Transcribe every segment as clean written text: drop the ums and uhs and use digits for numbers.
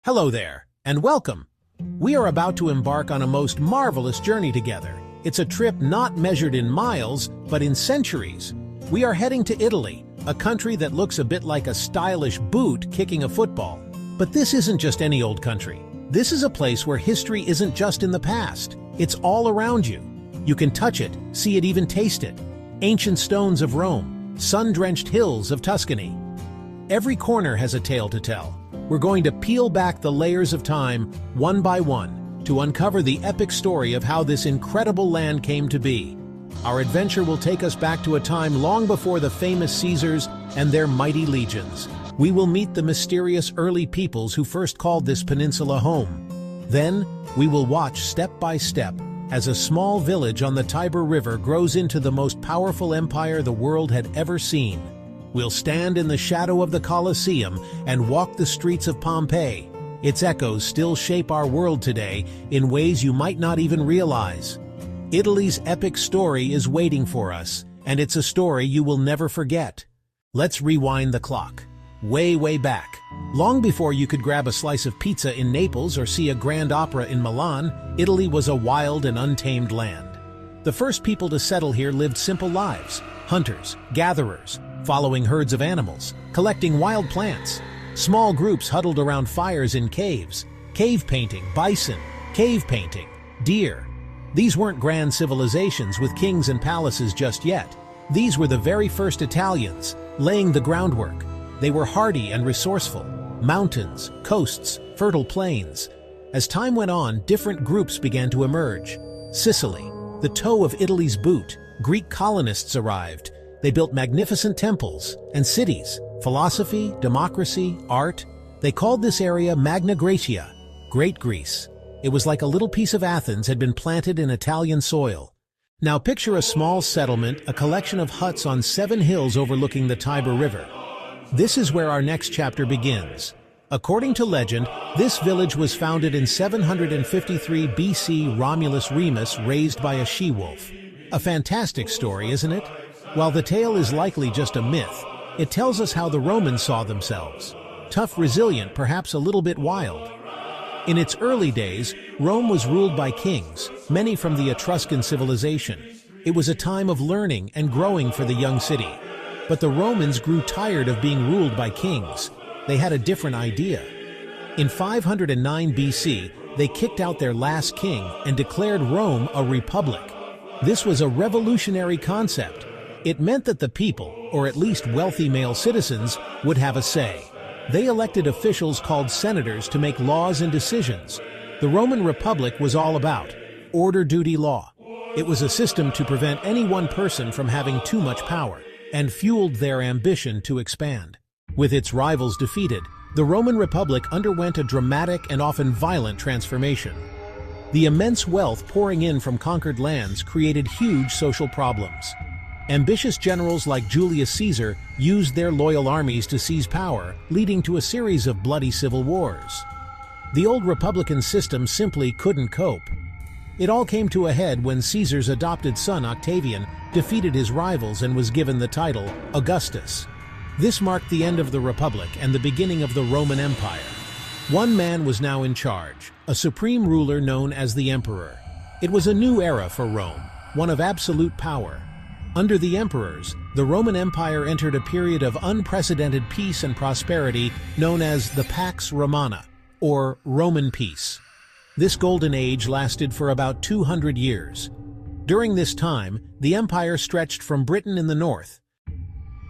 Hello there, and welcome. We are about to embark on a most marvelous journey together. It's a trip not measured in miles, but in centuries. We are heading to Italy, a country that looks a bit like a stylish boot kicking a football. But this isn't just any old country. This is a place where history isn't just in the past. It's all around you. You can touch it, see it, even taste it. Ancient stones of Rome, sun-drenched hills of Tuscany. Every corner has a tale to tell. We're going to peel back the layers of time, one by one, to uncover the epic story of how this incredible land came to be. Our adventure will take us back to a time long before the famous Caesars and their mighty legions. We will meet the mysterious early peoples who first called this peninsula home. Then, we will watch step by step as a small village on the Tiber River grows into the most powerful empire the world had ever seen. We'll stand in the shadow of the Colosseum and walk the streets of Pompeii. Its echoes still shape our world today in ways you might not even realize. Italy's epic story is waiting for us, and it's a story you will never forget. Let's rewind the clock. Way back. Long before you could grab a slice of pizza in Naples or see a grand opera in Milan, Italy was a wild and untamed land. The first people to settle here lived simple lives: hunters, gatherers, following herds of animals, collecting wild plants. Small groups huddled around fires in caves, cave painting, bison, cave painting, deer. These weren't grand civilizations with kings and palaces just yet. These were the very first Italians, laying the groundwork. They were hardy and resourceful. Mountains, coasts, fertile plains. As time went on, different groups began to emerge. Sicily, the toe of Italy's boot. Greek colonists arrived. They built magnificent temples and cities. Philosophy, democracy, art. They called this area Magna Graecia, Great Greece. It was like a little piece of Athens had been planted in Italian soil. Now picture a small settlement, a collection of huts on 7 hills overlooking the Tiber River. This is where our next chapter begins. According to legend, this village was founded in 753 BC. Romulus Remus raised by a she-wolf. A fantastic story, isn't it? While the tale is likely just a myth, it tells us how the Romans saw themselves. Tough, resilient, perhaps a little bit wild. In its early days, Rome was ruled by kings, many from the Etruscan civilization. It was a time of learning and growing for the young city. But the Romans grew tired of being ruled by kings. They had a different idea. In 509 BC, they kicked out their last king and declared Rome a republic. This was a revolutionary concept. It meant that the people, or at least wealthy male citizens, would have a say. They elected officials called senators to make laws and decisions. The Roman Republic was all about order, duty, law. It was a system to prevent any one person from having too much power, and fueled their ambition to expand. With its rivals defeated, the Roman Republic underwent a dramatic and often violent transformation. The immense wealth pouring in from conquered lands created huge social problems. Ambitious generals like Julius Caesar used their loyal armies to seize power, leading to a series of bloody civil wars. The old republican system simply couldn't cope. It all came to a head when Caesar's adopted son Octavian defeated his rivals and was given the title Augustus. This marked the end of the Republic and the beginning of the Roman Empire. One man was now in charge, a supreme ruler known as the Emperor. It was a new era for Rome, one of absolute power. Under the emperors, the Roman Empire entered a period of unprecedented peace and prosperity known as the Pax Romana, or Roman peace. This golden age lasted for about 200 years. During this time, the empire stretched from Britain in the north.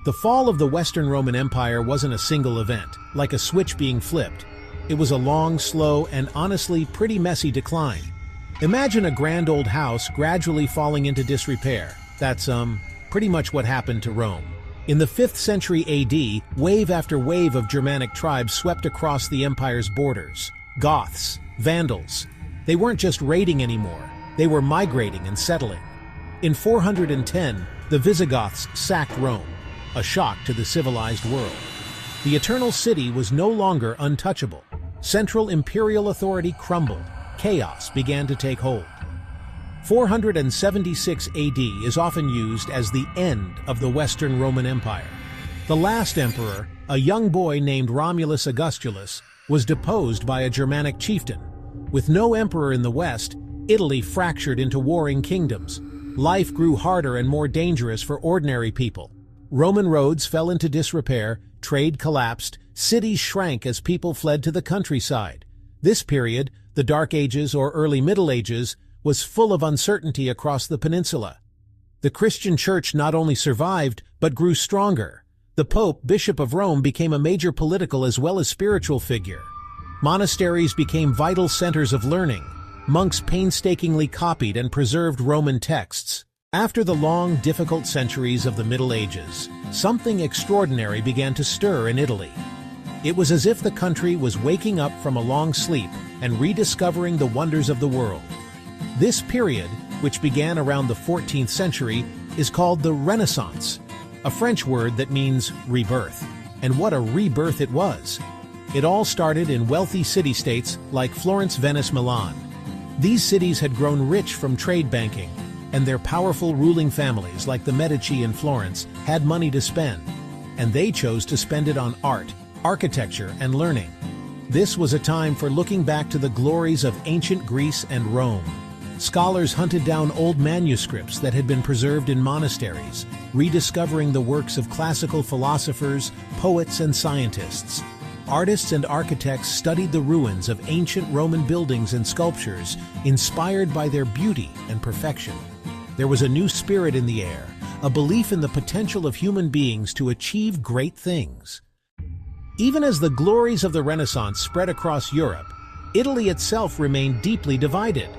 The fall of the Western Roman Empire wasn't a single event, like a switch being flipped. It was a long, slow, and honestly pretty messy decline. Imagine a grand old house gradually falling into disrepair. That's, pretty much what happened to Rome. In the 5th century AD, wave after wave of Germanic tribes swept across the empire's borders. Goths, Vandals. They weren't just raiding anymore, they were migrating and settling. In 410, the Visigoths sacked Rome, a shock to the civilized world. The Eternal City was no longer untouchable. Central imperial authority crumbled. Chaos began to take hold. 476 AD is often used as the end of the Western Roman Empire. The last emperor, a young boy named Romulus Augustulus, was deposed by a Germanic chieftain. With no emperor in the west, Italy fractured into warring kingdoms. Life grew harder and more dangerous for ordinary people. Roman roads fell into disrepair, trade collapsed, cities shrank as people fled to the countryside. This period, the Dark Ages or Early Middle Ages, was full of uncertainty across the peninsula. The Christian Church not only survived, but grew stronger. The Pope, Bishop of Rome, became a major political as well as spiritual figure. Monasteries became vital centers of learning. Monks painstakingly copied and preserved Roman texts. After the long, difficult centuries of the Middle Ages, something extraordinary began to stir in Italy. It was as if the country was waking up from a long sleep and rediscovering the wonders of the world. This period, which began around the 14th century, is called the Renaissance, a French word that means rebirth. And what a rebirth it was! It all started in wealthy city-states like Florence, Venice, Milan. These cities had grown rich from trade banking, and their powerful ruling families like the Medici in Florence had money to spend, and they chose to spend it on art, architecture, and learning. This was a time for looking back to the glories of ancient Greece and Rome. Scholars hunted down old manuscripts that had been preserved in monasteries, rediscovering the works of classical philosophers, poets, and scientists. Artists and architects studied the ruins of ancient Roman buildings and sculptures, inspired by their beauty and perfection. There was a new spirit in the air, a belief in the potential of human beings to achieve great things. Even as the glories of the Renaissance spread across Europe, Italy itself remained deeply divided.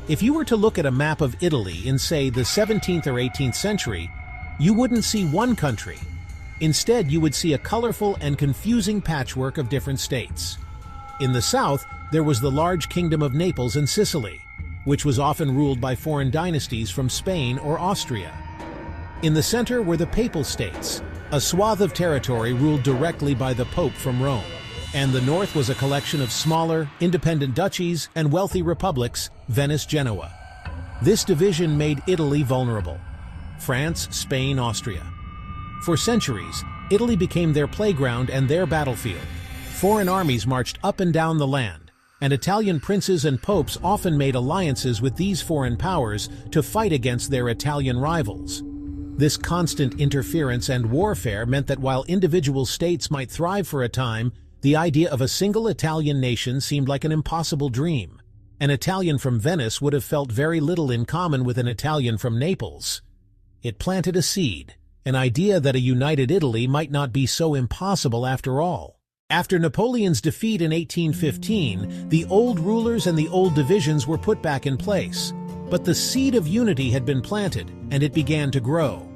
If you were to look at a map of Italy in, say, the 17th or 18th century, you wouldn't see one country. Instead, you would see a colorful and confusing patchwork of different states. In the south, there was the large kingdom of Naples and Sicily, which was often ruled by foreign dynasties from Spain or Austria. In the center were the Papal States, a swath of territory ruled directly by the Pope from Rome. And the north was a collection of smaller, independent duchies and wealthy republics, Venice, Genoa. This division made Italy vulnerable. France, Spain, Austria. For centuries, Italy became their playground and their battlefield. Foreign armies marched up and down the land, and Italian princes and popes often made alliances with these foreign powers to fight against their Italian rivals. This constant interference and warfare meant that while individual states might thrive for a time, the idea of a single Italian nation seemed like an impossible dream. An Italian from Venice would have felt very little in common with an Italian from Naples. It planted a seed, an idea that a united Italy might not be so impossible after all. After Napoleon's defeat in 1815, the old rulers and the old divisions were put back in place. But the seed of unity had been planted, and it began to grow.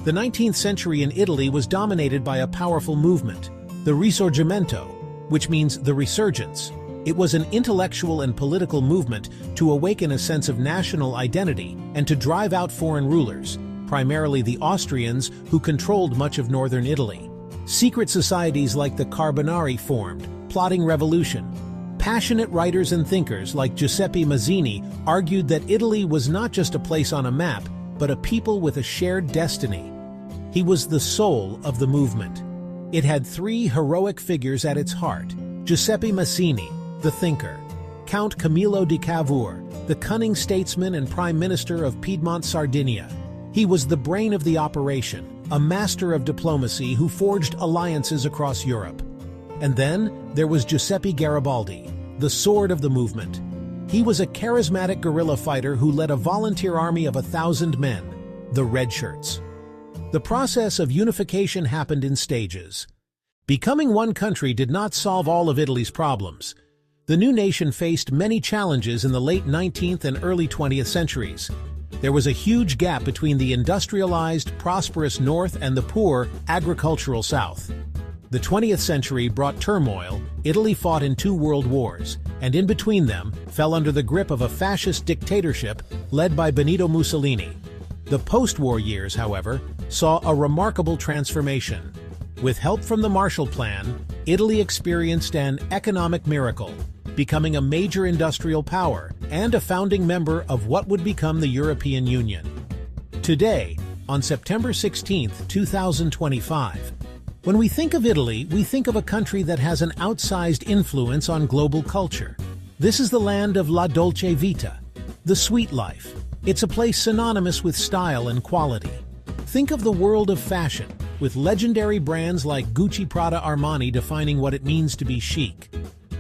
The 19th century in Italy was dominated by a powerful movement, the Risorgimento, which means the resurgence. It was an intellectual and political movement to awaken a sense of national identity and to drive out foreign rulers, primarily the Austrians, who controlled much of northern Italy. Secret societies like the Carbonari formed, plotting revolution. Passionate writers and thinkers like Giuseppe Mazzini argued that Italy was not just a place on a map, but a people with a shared destiny. He was the soul of the movement. It had three heroic figures at its heart: Giuseppe Mazzini, the thinker; Count Camillo di Cavour, the cunning statesman and prime minister of Piedmont, Sardinia. He was the brain of the operation, a master of diplomacy who forged alliances across Europe. And then there was Giuseppe Garibaldi, the sword of the movement. He was a charismatic guerrilla fighter who led a volunteer army of 1,000 men, the Red Shirts. The process of unification happened in stages. Becoming one country did not solve all of Italy's problems. The new nation faced many challenges in the late 19th and early 20th centuries. There was a huge gap between the industrialized, prosperous North and the poor, agricultural South. The 20th century brought turmoil. Italy fought in 2 world wars, and in between them fell under the grip of a fascist dictatorship led by Benito Mussolini. The post-war years, however, saw a remarkable transformation. With help from the Marshall Plan, Italy experienced an economic miracle, becoming a major industrial power and a founding member of what would become the European Union. Today, on September 16, 2025, When we think of Italy, we think of a country that has an outsized influence on global culture. This is the land of La Dolce Vita, the sweet life. It's a place synonymous with style and quality. Think of the world of fashion, with legendary brands like Gucci, Prada, Armani defining what it means to be chic.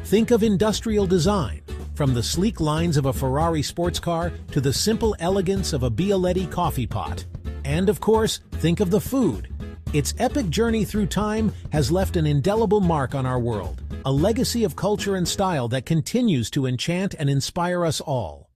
Think of industrial design, from the sleek lines of a Ferrari sports car to the simple elegance of a Bialetti coffee pot. And of course, think of the food. Its epic journey through time has left an indelible mark on our world, a legacy of culture and style that continues to enchant and inspire us all.